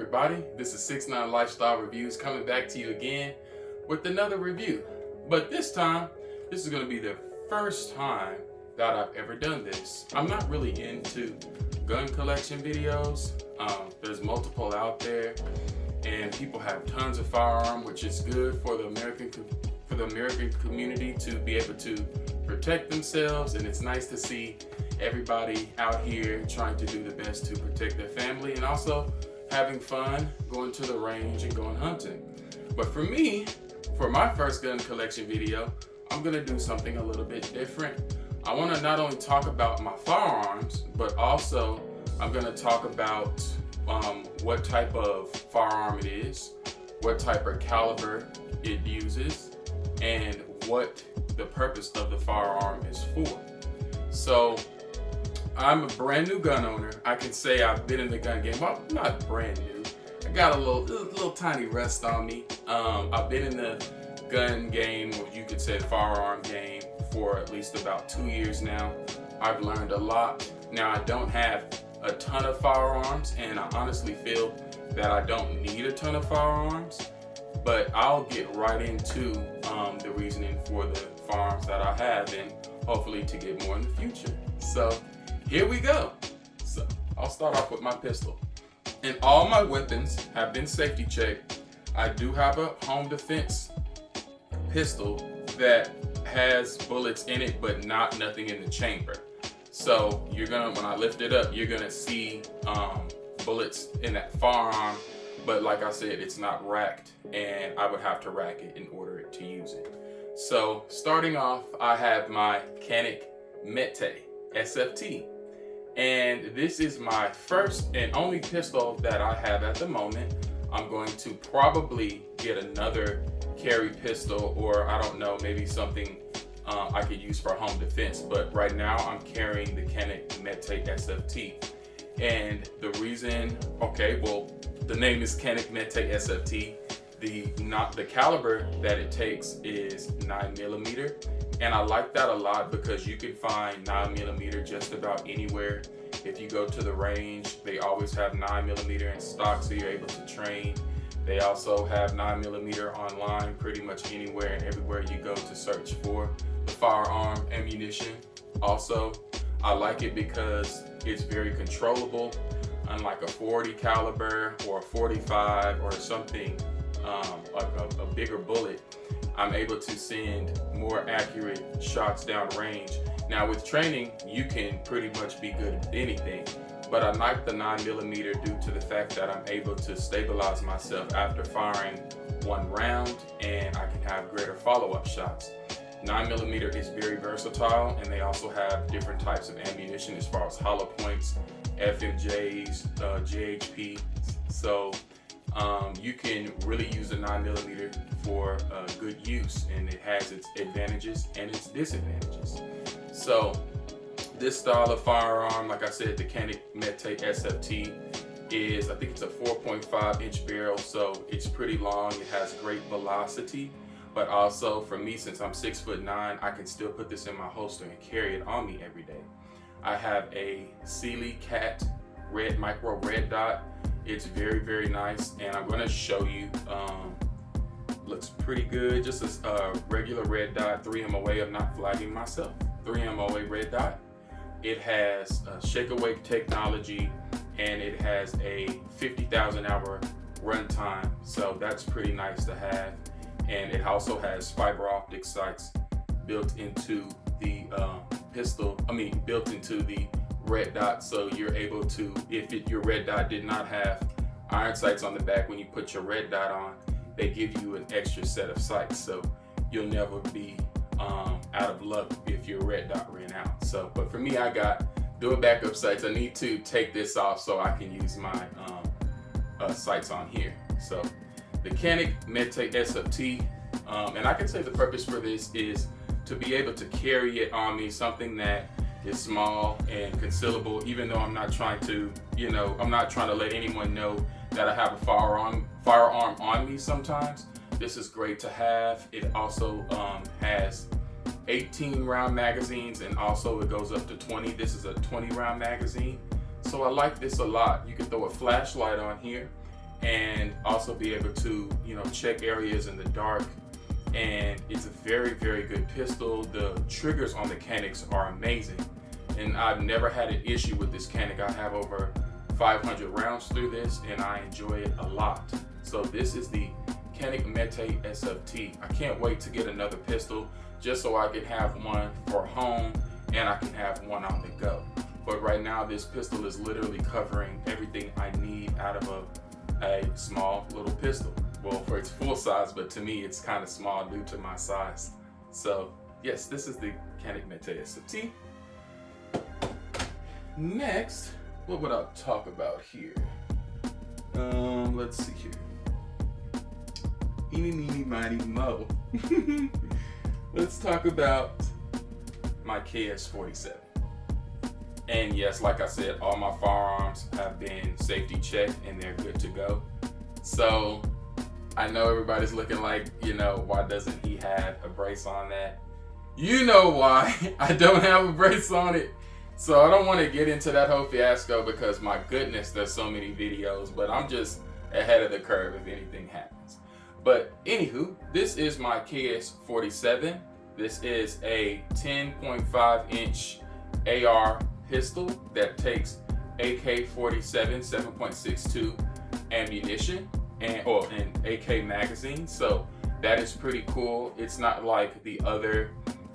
everybody? This is 6ix9ine Lifestyle Reviews coming back to you again with another review. But this time, this is going to be the first time that I've ever done this. I'm not really into gun collection videos. There's multiple out there, and people have tons of firearms, which is good for the American community to be able to protect themselves. And it's nice to see everybody out here trying to do the best to protect their family and also having fun going to the range and going hunting. But for me, for my first gun collection video, I'm gonna do something a little bit different. I want to not only talk about my firearms, but also I'm gonna talk about what type of firearm it is, what type of caliber it uses, and what the purpose of the firearm is for. So I'm a brand new gun owner. I can say I've been in the gun game. Well, not brand new. I got a little tiny rust on me. I've been in the gun game, or you could say the firearm game, for at least about 2 years now. I've learned a lot. Now, I don't have a ton of firearms, and I honestly feel that I don't need a ton of firearms, but I'll get right into the reasoning for the firearms that I have, and hopefully to get more in the future. So here we go. So I'll start off with my pistol. And all my weapons have been safety checked. I do have a home defense pistol that has bullets in it, but nothing in the chamber. So when I lift it up, you're gonna see bullets in that firearm, but like I said, it's not racked, and I would have to rack it in order to use it. So starting off, I have my Canik METE SFT. And this is my first and only pistol that I have at the moment. I'm going to probably get another carry pistol, or I don't know, maybe something I could use for home defense. But right now I'm carrying the Canik METE SFT. And the reason, the name is Canik METE SFT. The caliber that it takes is 9mm. And I like that a lot because you can find 9mm just about anywhere. If you go to the range, they always have 9mm in stock, so you're able to train. They also have 9mm online pretty much anywhere and everywhere you go to search for the firearm ammunition. Also, I like it because it's very controllable, unlike a 40 caliber or a 45 or something like a bigger bullet. I'm able to send more accurate shots down range. Now with training, you can pretty much be good at anything, but I like the 9mm due to the fact that I'm able to stabilize myself after firing one round, and I can have greater follow-up shots. 9mm is very versatile, and they also have different types of ammunition as far as hollow points, FMJs, GHP. So you can really use a 9mm for good use, and it has its advantages and its disadvantages. So this style of firearm, like I said, the Canik METE SFT is, I think it's a 4.5-inch barrel, so it's pretty long. It has great velocity, but also for me, since I'm 6'9", I can still put this in my holster and carry it on me every day. I have a Sealy Cat micro red dot. It's very, very nice, and I'm going to show you. Looks pretty good, just a regular red dot, 3 MOA. I'm not flagging myself. 3 MOA red dot. It has shake awake technology, and it has a 50,000 hour run time, so that's pretty nice to have. And it also has fiber optic sights built into the built into the red dot, so you're able to, if your red dot did not have iron sights on the back, when you put your red dot on, they give you an extra set of sights, so you'll never be out of luck if your red dot ran out. So, but for me, I got dual backup sights. I need to take this off so I can use my sights on here. So the Canik METE SFT, and I can say the purpose for this is to be able to carry it on me, something that is small and concealable, even though I'm not trying to, I'm not trying to let anyone know that I have a firearm on me sometimes. This is great to have. It also has 18 round magazines, and also it goes up to 20. This is a 20 round magazine. So I like this a lot. You can throw a flashlight on here, and also be able to, check areas in the dark. And it's a very, very good pistol. The triggers on the Caniks are amazing, and I've never had an issue with this Canik. I have over 500 rounds through this, and I enjoy it a lot. So this is the Canik METE SFT. I can't wait to get another pistol just so I can have one for home and I can have one on the go. But right now this pistol is literally covering everything I need out of a small little pistol. Well, for its full size, but to me it's kind of small due to my size. So yes, this is the Canik METE SFT. Next, what would I talk about here? Let's see here. Eeny, meeny, miny, mo. Let's talk about my KS-47. And yes, like I said, all my firearms have been safety checked and they're good to go. So I know everybody's looking like, why doesn't he have a brace on that? You know why I don't have a brace on it. So I don't want to get into that whole fiasco because my goodness, there's so many videos, but I'm just ahead of the curve if anything happens. But anywho, this is my KS-47. This is a 10.5 inch AR pistol that takes AK-47 7.62 ammunition and an AK magazine. So that is pretty cool. It's not like the other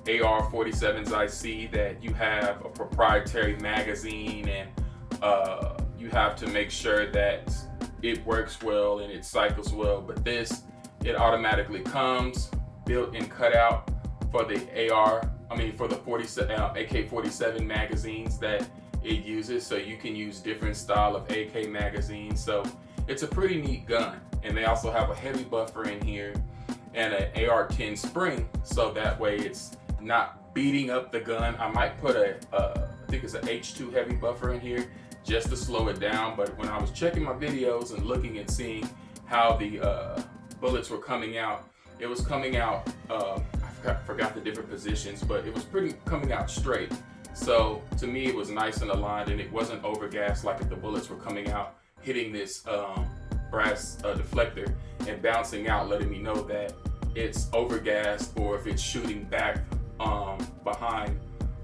AR-47s I see that you have a proprietary magazine and you have to make sure that it works well and it cycles well. But this, it automatically comes built and cut out for the for the AK-47 magazines that it uses. So you can use different style of AK magazines. So it's a pretty neat gun. And they also have a heavy buffer in here and an AR-10 spring, so that way it's not beating up the gun. I might put I think it's an H2 heavy buffer in here just to slow it down. But when I was checking my videos and looking and seeing how the bullets were coming out, it was coming out, I forgot the different positions, but it was coming out straight. So to me it was nice and aligned, and it wasn't overgassed like if the bullets were coming out, hitting this brass deflector and bouncing out, letting me know that it's overgassed or if it's shooting back behind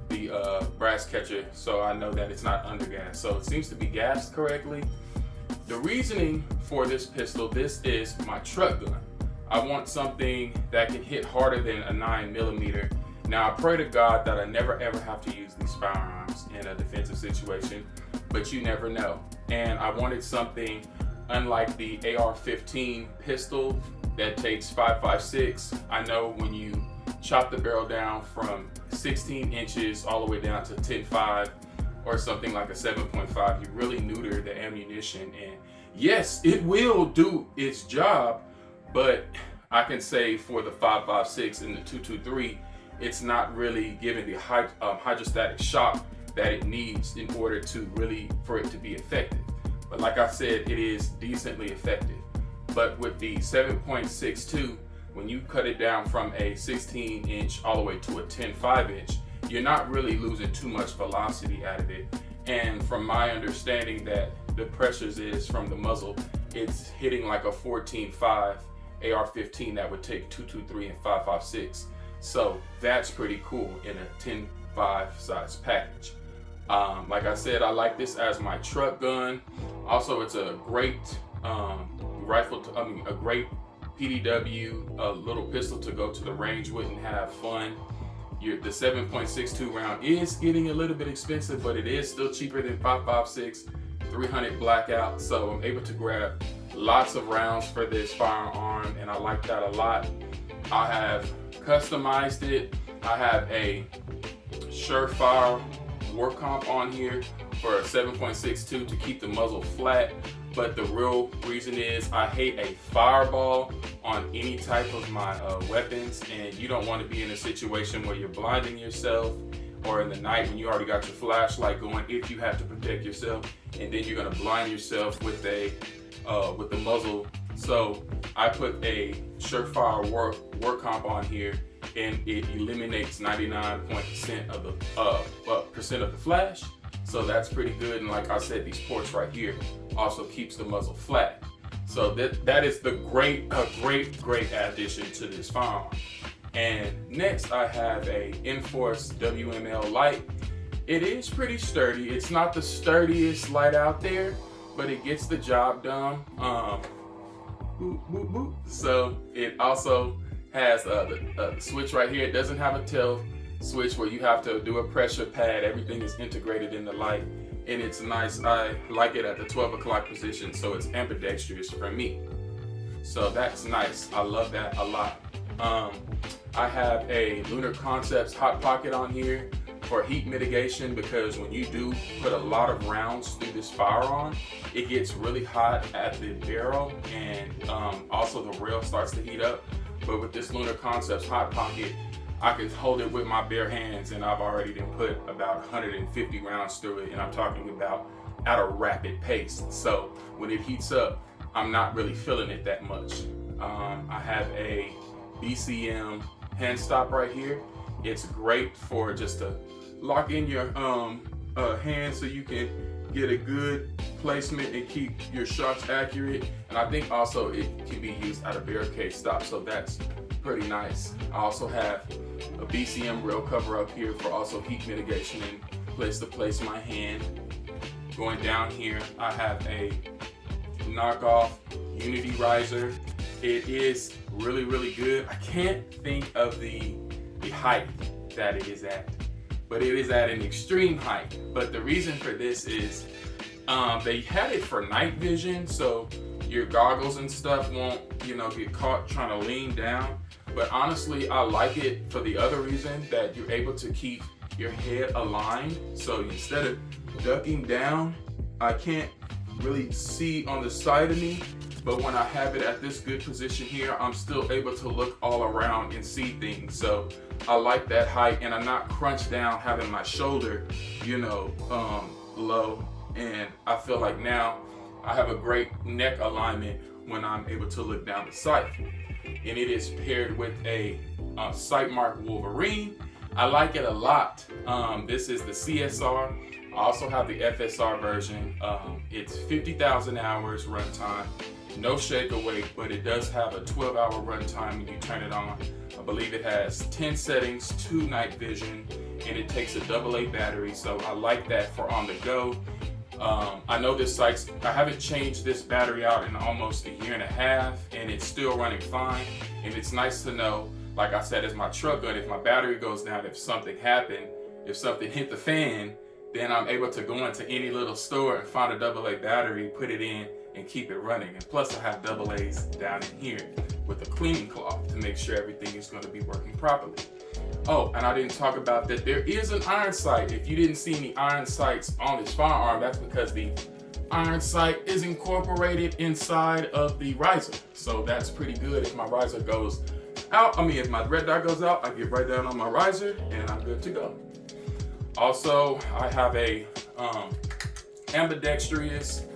the brass catcher, so I know that it's not undergassed. So it seems to be gassed correctly. The reasoning for this pistol, this is my truck gun. I want something that can hit harder than a 9mm. Now I pray to God that I never ever have to use these firearms in a defensive situation, but you never know. And I wanted something unlike the AR-15 pistol that takes 5.56. I know when you chop the barrel down from 16 inches all the way down to 10.5 or something like a 7.5, you really neuter the ammunition. And yes, it will do its job, but I can say for the 5.56 and the 223, it's not really giving the hydrostatic shock that it needs in order to really, for it to be effective. But like I said, it is decently effective. But with the 7.62, when you cut it down from a 16 inch all the way to a 10.5 inch, you're not really losing too much velocity out of it. And from my understanding that the pressures is from the muzzle, it's hitting like a 14.5 AR-15 that would take 223 and 5.56. So that's pretty cool in a 10.5 size package. Like I said, I like this as my truck gun. Also, it's a great a great PDW, little pistol to go to the range with and have fun. The 7.62 round is getting a little bit expensive, but it is still cheaper than 5.56, 300 blackout. So I'm able to grab lots of rounds for this firearm, and I like that a lot. I have customized it. I have a Surefire war comp on here for a 7.62 to keep the muzzle flat. But the real reason is I hate a fireball on any type of my weapons, and you don't want to be in a situation where you're blinding yourself, or in the night when you already got your flashlight going, if you have to protect yourself, and then you're gonna blind yourself with the muzzle. So I put a Surefire war comp on here, and it eliminates 99% of the flash. So that's pretty good. And like I said, these ports right here also keeps the muzzle flat. So that is a great addition to this firearm. And next I have a Enforce WML light. It is pretty sturdy. It's not the sturdiest light out there, but it gets the job done. Boop, boop, boop. So it also has the switch right here. It doesn't have a tail switch where you have to do a pressure pad. Everything is integrated in the light, and it's nice. I like it at the 12 o'clock position, so it's ambidextrous for me. So that's nice. I love that a lot. I have a Lunar Concepts hot pocket on here for heat mitigation, because when you do put a lot of rounds through this firearm, it gets really hot at the barrel, and also the rail starts to heat up. But with this Lunar Concepts hot pocket, I can hold it with my bare hands, and I've already been put about 150 rounds through it, and I'm talking about at a rapid pace. So when it heats up, I'm not really feeling it that much. I have a BCM hand stop right here. It's great for just to lock in your hand so you can get a good placement and keep your shots accurate. And I think also it can be used at a barricade stop, so that's pretty nice. I also have a BCM rail cover up here for also heat mitigation and place to place my hand. Going down here, I have a knockoff Unity riser. It is really good. I can't think of the height that it is at, but it is at an extreme height. But the reason for this is they had it for night vision, so your goggles and stuff won't, get caught trying to lean down. But honestly, I like it for the other reason that you're able to keep your head aligned. So instead of ducking down, I can't really see on the side of me, but when I have it at this good position here, I'm still able to look all around and see things. So I like that height, and I'm not crunched down having my shoulder, low. And I feel like now I have a great neck alignment when I'm able to look down the sight. And it is paired with a Sight Mark Wolverine. I like it a lot. This is the CSR. I also have the FSR version. It's 50,000 hours runtime, no shake awake, but it does have a 12-hour runtime when you turn it on. I believe it has 10 settings, 2 night vision, and it takes a AA battery, so I like that for on the go. I know this sight's, I haven't changed this battery out in almost a year and a half, and it's still running fine. And it's nice to know, like I said, as my truck gun, if my battery goes down, if something happened, if something hit the fan, then I'm able to go into any little store and find a AA battery, put it in, and keep it running. And plus I have AA's down in here with a cleaning cloth to make sure everything is going to be working properly. Oh, and I didn't talk about that there is an iron sight. If you didn't see any iron sights on this firearm, that's because the iron sight is incorporated inside of the riser. So that's pretty good. If my riser goes out, if my red dot goes out, I get right down on my riser and I'm good to go. Also, I have a ambidextrous,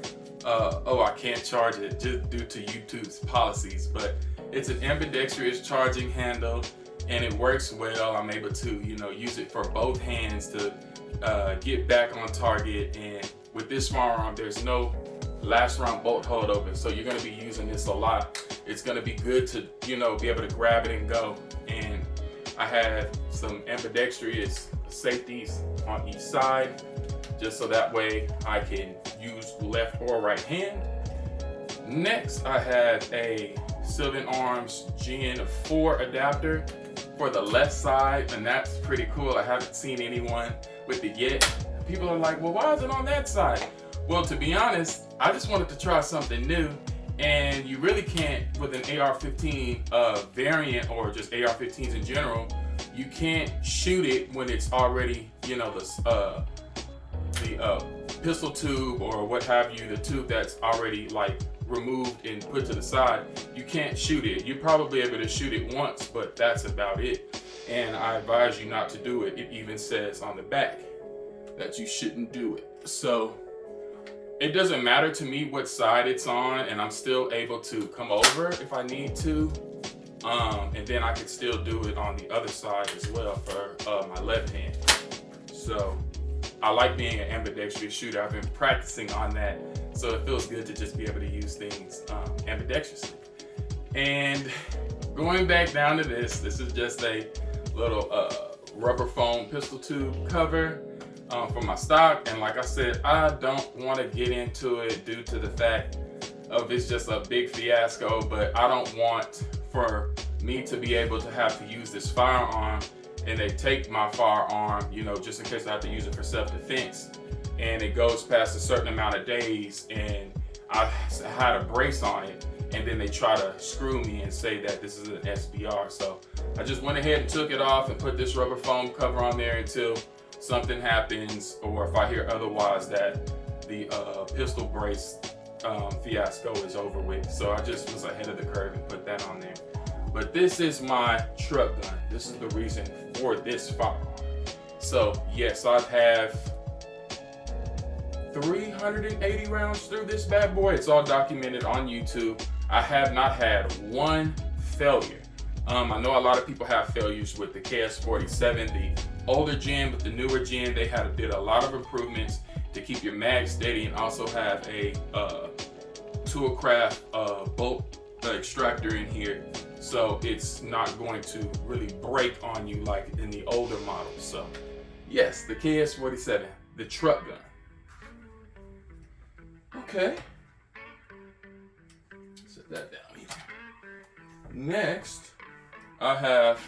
I can't charge it just due to YouTube's policies, but it's an ambidextrous charging handle, and it works well. I'm able to, use it for both hands to get back on target. And with this firearm, there's no last round bolt hold open, so you're gonna be using this a lot. It's gonna be good to, be able to grab it and go. And I had some ambidextrous safeties on each side, just so that way I can use left or right hand. Next, I have a Sylvan Arms Gen 4 adapter for the left side, and that's pretty cool. I haven't seen anyone with it yet. People are like, well, why is it on that side? Well, to be honest, I just wanted to try something new, and you really can't with an AR-15 variant, or just AR-15s in general. You can't shoot it when it's already, the pistol tube or what have you, the tube that's already like removed and put to the side. You can't shoot it. You're probably able to shoot it once, but that's about it. And I advise you not to do it. It even says on the back that you shouldn't do it. So it doesn't matter to me what side it's on, and I'm still able to come over if I need to. And then I can still do it on the other side as well for my left hand. So I like being an ambidextrous shooter. I've been practicing on that So it feels good to just be able to use things ambidextrously. And going back down to this is just a little rubber foam pistol tube cover for my stock. And like I said, I don't want to get into it due to the fact of it's just a big fiasco, but I don't want for me to be able to have to use this firearm and they take my firearm, you know, just in case I have to use it for self-defense, and it goes past a certain amount of days and I had a brace on it, and then they try to screw me and say that this is an SBR. So I just went ahead and took it off and put this rubber foam cover on there until something happens, or if I hear otherwise that the pistol brace fiasco is over with. So I just was ahead of the curve and put that on there. But this is my truck gun. This is the reason for this firearm. So yes, I have 380 rounds through this bad boy. It's all documented on YouTube. I have not had one failure. I know a lot of people have failures with the KS47, the older gen, but the newer gen, they did a lot of improvements to keep your mag steady, and also have a Toolcraft bolt extractor in here, so it's not going to really break on you like in the older models. So yes, the KS47, the truck gun. Okay, set that down here. Next, I have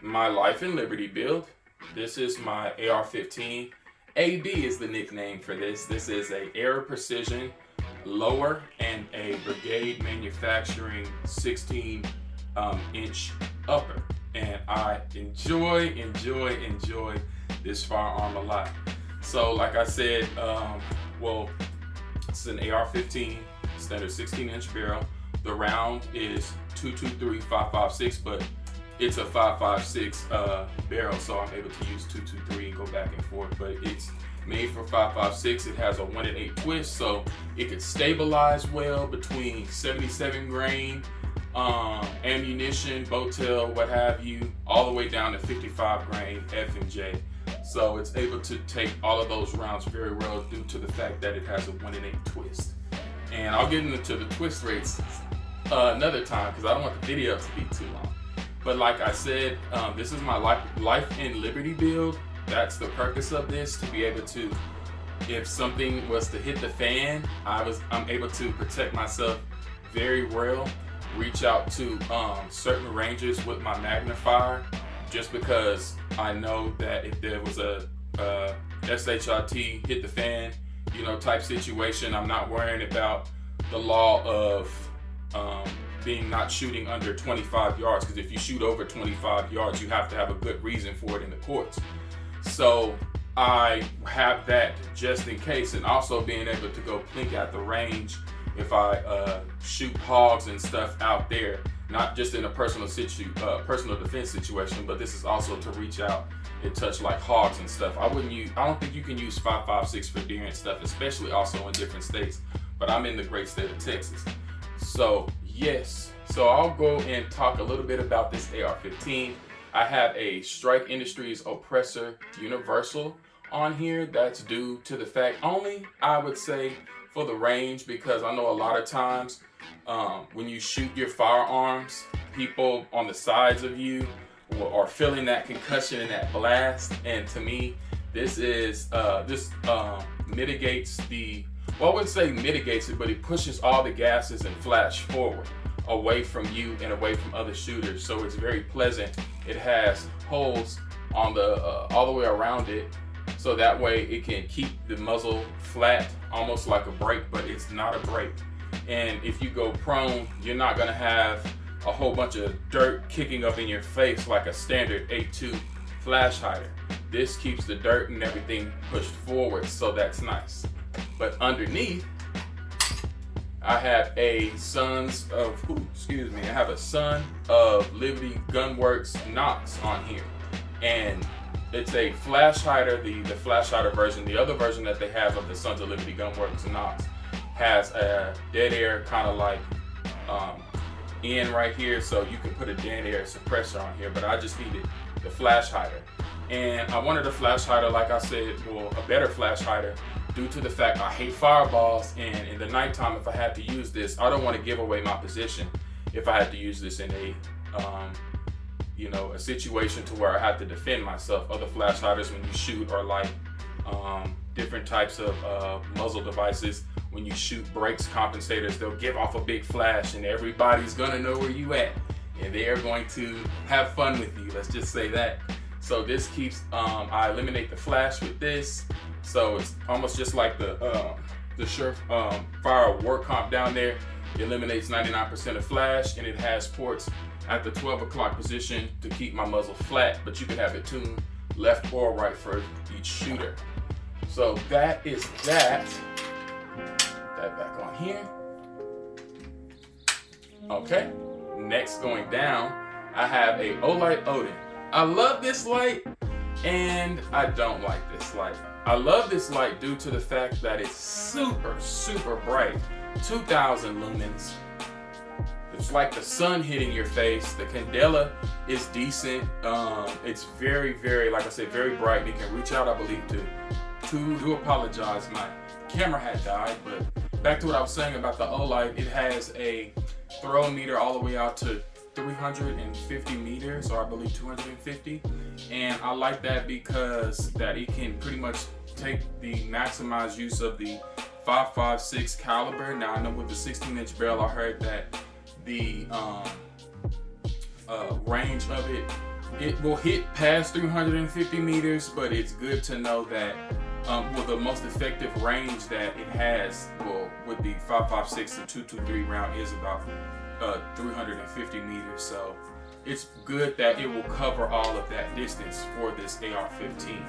my Life and Liberty build. This is my AR-15. AB is the nickname for this. This is a Air Precision lower and a Brigade Manufacturing 16 inch upper. And I enjoy this firearm a lot. So like I said, well, it's an AR-15 standard 16 inch barrel. The round is 223 5.56, but it's a 5.56 barrel, so I'm able to use 223 and go back and forth. But it's made for 5.56. It has a 1 in 8 twist, so it could stabilize well between 77 grain ammunition, bow-tail, what have you, all the way down to 55 grain F&J. So it's able to take all of those rounds very well due to the fact that it has a 1 in 8 twist. And I'll get into the twist rates another time because I don't want the video to be too long. But like I said, this is my Life and Liberty build. That's the purpose of this, to be able to, if something was to hit the fan, I'm able to protect myself very well, reach out to certain ranges with my magnifier, just because I know that if there was a SHIT hit the fan, you know, type situation, I'm not worrying about the law of being not shooting under 25 yards, because if you shoot over 25 yards, you have to have a good reason for it in the courts. So I have that just in case, and also being able to go plink at the range if I shoot hogs and stuff out there, not just in a personal defense situation, but this is also to reach out and touch like hogs and stuff. I don't think you can use 5.56 for deer and stuff, especially also in different states, but I'm in the great state of Texas. So yes, so I'll go and talk a little bit about this AR-15. I have a Strike Industries Oppressor Universal on here. That's due to the fact only, I would say, for the range, because I know a lot of times when you shoot your firearms, people on the sides of you are feeling that concussion and that blast. And to me, this mitigates the, well, I wouldn't say mitigates it, but it pushes all the gases and flash forward away from you and away from other shooters. So it's very pleasant. It has holes on the all the way around it, so that way it can keep the muzzle flat, almost like a brake, but it's not a brake. And if you go prone, you're not gonna have a whole bunch of dirt kicking up in your face like a standard 8.2 flash hider. This keeps the dirt and everything pushed forward, so that's nice. But underneath, I have a Son of Liberty Gunworks Knox on here, and it's a flash hider, the flash hider version. The other version that they have of the Sons of Liberty Gunworks Knox has a dead air kind of like in right here, so you can put a dead air suppressor on here, but I just needed the flash hider. And I wanted a flash hider, like I said, well, a better flash hider, due to the fact I hate fireballs, and in the nighttime, if I had to use this, I don't want to give away my position if I had to use this in a a situation to where I have to defend myself. Other flash hiders, when you shoot, are like different types of muzzle devices. When you shoot brakes compensators, they'll give off a big flash and everybody's gonna know where you at, and they are going to have fun with you, let's just say that. So this keeps, I eliminate the flash with this, so it's almost just like the Surefire work comp down there. It eliminates 99% of flash, and it has ports at the 12 o'clock position to keep my muzzle flat, but you can have it tuned left or right for each shooter. So that is that. That back on here. Okay, next going down, I have a Olight Odin. I love this light and I don't like this light. I love this light due to the fact that it's super, super bright. 2000 lumens. It's like the sun hitting your face. The candela is decent. It's very, very, like I said, very bright. It can reach out, I believe, to apologize. My camera had died, but back to what I was saying about the Olight, it has a throw meter all the way out to 350 meters, or I believe 250. And I like that because that it can pretty much take the maximized use of the 5.56 caliber. Now I know with the 16-inch barrel, I heard that the range of it will hit past 350 meters, but it's good to know that the most effective range that it has, with the 5.56 and 223 round, is about 350 meters. So it's good that it will cover all of that distance for this AR-15.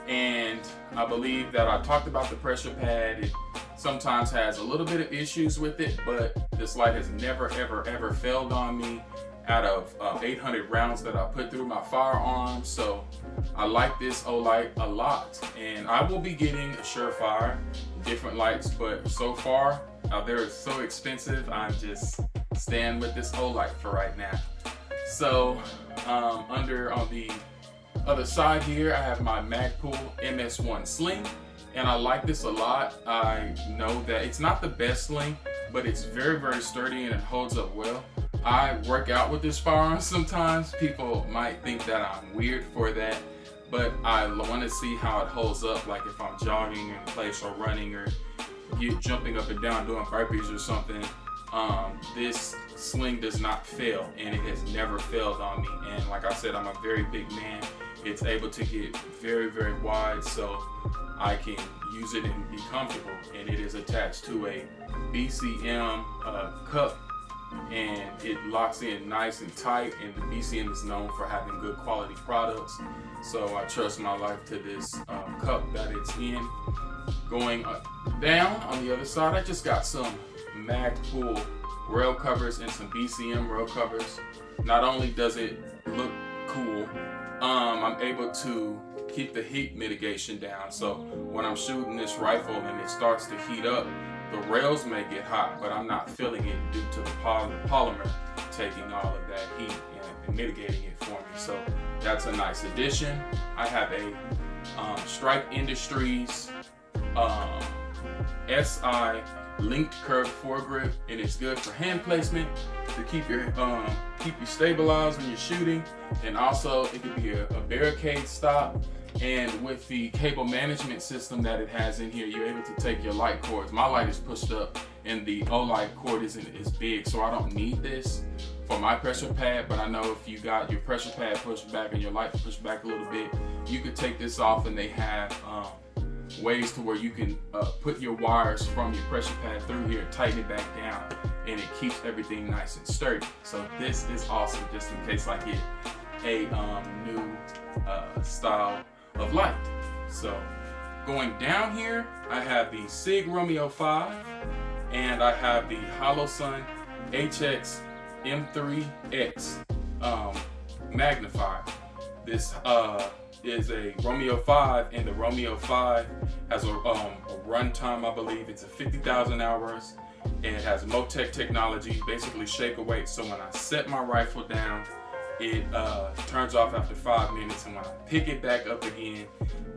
And I believe that I talked about the pressure pad. It sometimes has a little bit of issues with it, but this light has never, ever, ever failed on me out of 800 rounds that I put through my firearms. So I like this Olight a lot, and I will be getting a Surefire, different lights, but so far they're so expensive, I'm just staying with this Olight for right now. So on the other side here, I have my Magpul MS1 sling, and I like this a lot. I know that it's not the best sling, but it's very, very sturdy and it holds up well. I work out with this firearm sometimes. People might think that I'm weird for that, but I want to see how it holds up, like if I'm jogging in place or running or jumping up and down doing burpees or something. This sling does not fail, and it has never failed on me. And like I said, I'm a very big man. It's able to get very, very wide, so I can use it and be comfortable. And it is attached to a BCM cup, and it locks in nice and tight, and the BCM is known for having good quality products. So I trust my life to this cup that it's in. Going down on the other side, I just got some Magpul rail covers and some BCM rail covers. Not only does it look cool, I'm able to keep the heat mitigation down. So when I'm shooting this rifle and it starts to heat up, the rails may get hot, but I'm not feeling it due to the polymer taking all of that heat and mitigating it for me. So that's a nice addition. I have a Strike Industries SI linked curved foregrip, and it's good for hand placement to keep you stabilized when you're shooting, and also it could be a barricade stop. And with the cable management system that it has in here, you're able to take your light cords. My light is pushed up and the Olight cord isn't as big, so I don't need this for my pressure pad. But I know if you got your pressure pad pushed back and your light pushed back a little bit, you could take this off, and they have ways to where you can put your wires from your pressure pad through here, tighten it back down, and it keeps everything nice and sturdy. So this is awesome, just in case I get a new style of light. So going down here, I have the Sig Romeo 5, and I have the Holosun HX M3X magnifier. This is a Romeo 5, and the Romeo 5 has a runtime, I believe it's a 50,000 hours, and it has Motec technology, basically shake away. So when I set my rifle down it turns off after 5 minutes, and when I pick it back up again,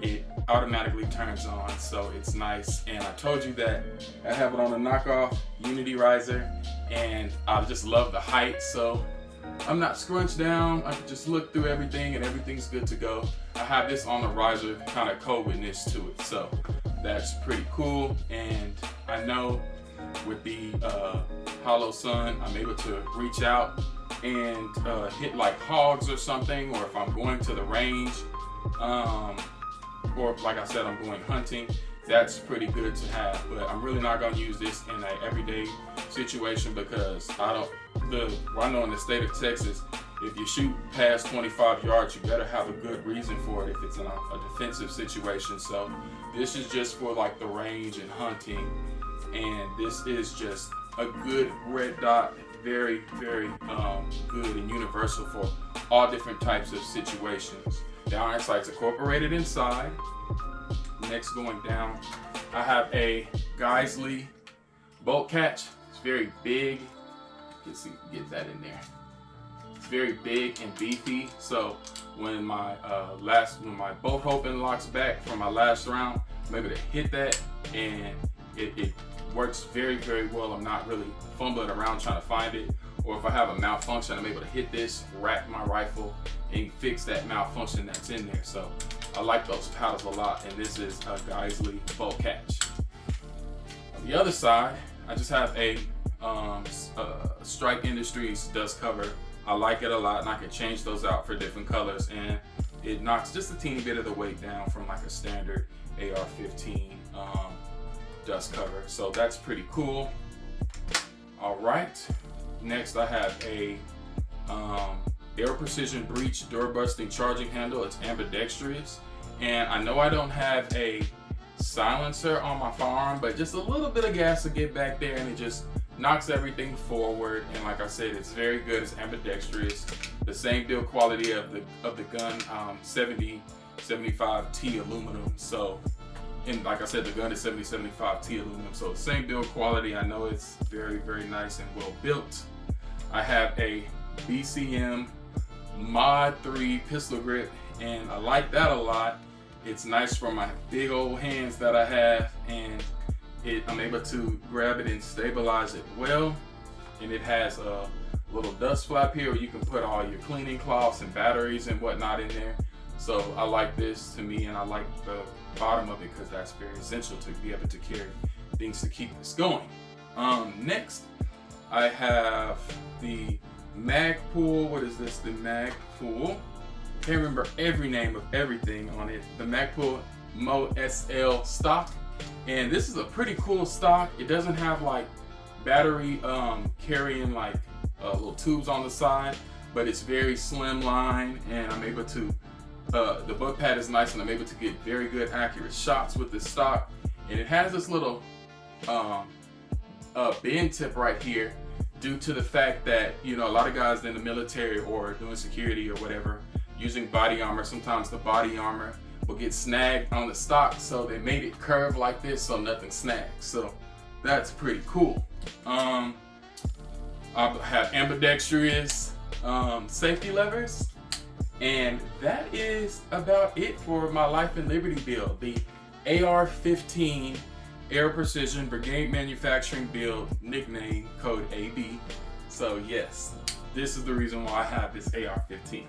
it automatically turns on, so it's nice. And I told you that I have it on a knockoff Unity riser, and I just love the height, so I'm not scrunched down. I can just look through everything and everything's good to go. I have this on the riser, kind of co-witness to it, so that's pretty cool. And I know with the Hollow Sun, I'm able to reach out and hit like hogs or something, or if I'm going to the range, or like I said, I'm going hunting. That's pretty good to have, but I'm really not gonna use this in an everyday situation because I know in the state of Texas, if you shoot past 25 yards, you better have a good reason for it if it's in a defensive situation. So this is just for like the range and hunting, and this is just a good red dot, very, very good and universal for all different types of situations. The iron sight's incorporated inside. Next, going down, I have a Geisley bolt catch. It's very big. You can see, get that in there. It's very big and beefy. So when my bolt open locks back from my last round, I'm able to hit that, and it works very, very well. I'm not really fumbling around trying to find it. Or if I have a malfunction, I'm able to hit this, rack my rifle, and fix that malfunction that's in there. So I like those paddles a lot, and this is a Geisley bolt catch. On the other side, I just have a Strike Industries dust cover. I like it a lot, and I can change those out for different colors, and it knocks just a teeny bit of the weight down from like a standard AR-15 dust cover. So that's pretty cool. All right, next I have a Air Precision Breach door busting charging handle. It's ambidextrous, and I know I don't have a silencer on my firearm, but just a little bit of gas to get back there, and it just knocks everything forward. And like I said, it's very good. It's ambidextrous, the same build quality of the gun, 7075T aluminum. So, and like I said, the gun is 7075T aluminum, so the same build quality. I know it's very, very nice and well built. I have a BCM Mod 3 pistol grip, and I like that a lot. It's nice for my big old hands that I have, and I'm able to grab it and stabilize it well. And it has a little dust flap here where you can put all your cleaning cloths and batteries and whatnot in there. So I like this to me, and I like the bottom of it because that's very essential to be able to carry things to keep this going. Next, I have the Magpul. What is this? The Magpul. Can't remember every name of everything on it. The Magpul Mo SL stock, and this is a pretty cool stock. It doesn't have like battery carrying like little tubes on the side, but it's very slim line, and I'm able to the butt pad is nice, and I'm able to get very good accurate shots with this stock. And it has this little bend tip right here, due to the fact that, you know, a lot of guys in the military or doing security or whatever, using body armor, sometimes the body armor will get snagged on the stock, so they made it curved like this so nothing snags. So that's pretty cool. I have ambidextrous safety levers, and that is about it for my Life and Liberty build, the AR-15 Air Precision Brigade Manufacturing build, nickname code AB. So yes, this is the reason why I have this AR-15.